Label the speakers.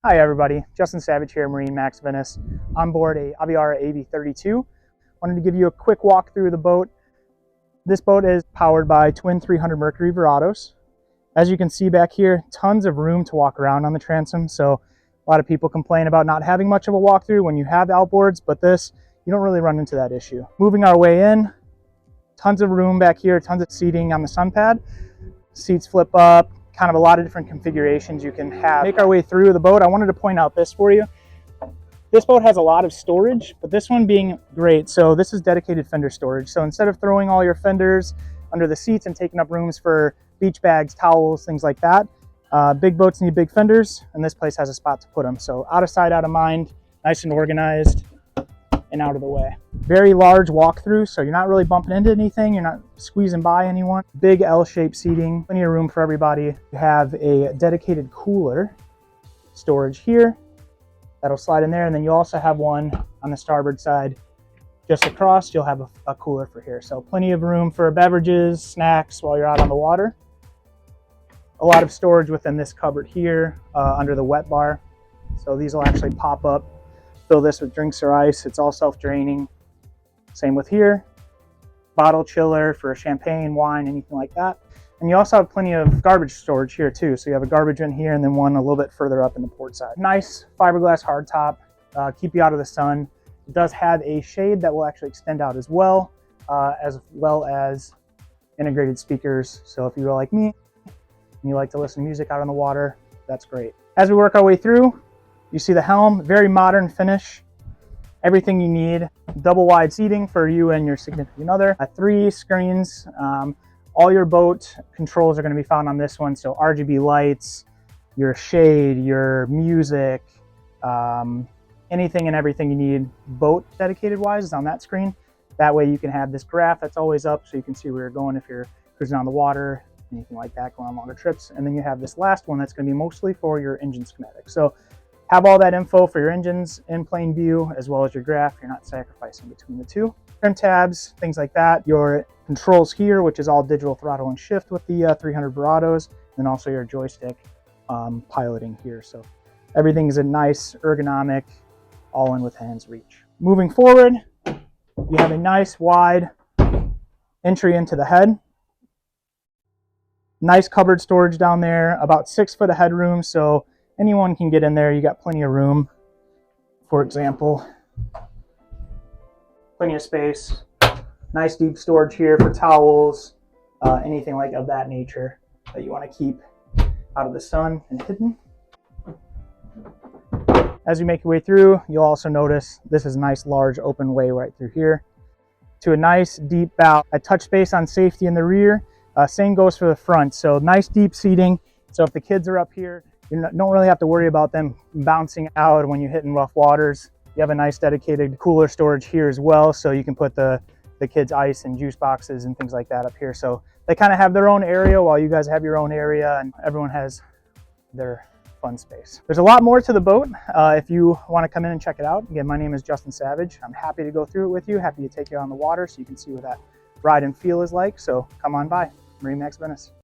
Speaker 1: Hi everybody, Justin Savage here at MarineMax Venice, on board a Aviara AV32. Wanted to give you a quick walk through the boat. This boat is powered by twin 300 Mercury Verados. As you can see back here, tons of room to walk around on the transom, so a lot of people complain about not having much of a walkthrough when you have outboards, but this, you don't really run into that issue. Moving our way in, tons of room back here, tons of seating on the sun pad. Seats flip up, kind of a lot of different configurations you can have. Make our way through the boat. I wanted to point out this for you. This boat has a lot of storage, but this one being great. So this is dedicated fender storage. So instead of throwing all your fenders under the seats and taking up rooms for beach bags, towels, things like that, big boats need big fenders, and this place has a spot to put them. So out of sight, out of mind, nice and organized and out of the way. Very large walkthrough, so you're not really bumping into anything, you're not squeezing by anyone. Big L-shaped seating, plenty of room for everybody. You have a dedicated cooler storage here that'll slide in there, and then you also have one on the starboard side just across. You'll have a cooler for here, so plenty of room for beverages, snacks while you're out on the water. A lot of storage within this cupboard here under the wet bar, so these will actually pop up. Fill this with drinks or ice. It's all self-draining. Same with here. Bottle chiller for champagne, wine, anything like that. And you also have plenty of garbage storage here too. So you have a garbage bin here and then one a little bit further up in the port side. Nice fiberglass hardtop, keep you out of the sun. It does have a shade that will actually extend out as well as integrated speakers. So if you're like me and you like to listen to music out on the water, that's great. As we work our way through, you see the helm, very modern finish. Everything you need. Double wide seating for you and your significant other. 3 screens. All your boat controls are going to be found on this one. So RGB lights, your shade, your music, anything and everything you need boat dedicated wise is on that screen. That way you can have this graph that's always up so you can see where you're going if you're cruising on the water, anything like that, going on longer trips. And then you have this last one that's going to be mostly for your engine schematics. So have all that info for your engines in plain view, as well as your graph. You're not sacrificing between the two. Trim tabs, things like that. Your controls here, which is all digital throttle and shift with the 300 Verados, and also your joystick piloting here. So everything is a nice ergonomic, all in with hands reach. Moving forward, you have a nice wide entry into the head. Nice cupboard storage down there, about 6 foot of headroom, so anyone can get in there. You got plenty of room, for example. Plenty of space. Nice deep storage here for towels, anything like of that nature that you want to keep out of the sun and hidden. As you make your way through, you'll also notice this is a nice large open way right through here to a nice deep bow. A touch space on safety in the rear. Same goes for the front. So nice deep seating. So if the kids are up here, you don't really have to worry about them bouncing out when you're hitting rough waters. You have a nice dedicated cooler storage here as well, so you can put the kids' ice and juice boxes and things like that up here. So they kind of have their own area while you guys have your own area, and everyone has their fun space. There's a lot more to the boat if you want to come in and check it out. Again, my name is Justin Savage. I'm happy to go through it with you, happy to take you on the water so you can see what that ride and feel is like. So come on by, MarineMax Venice.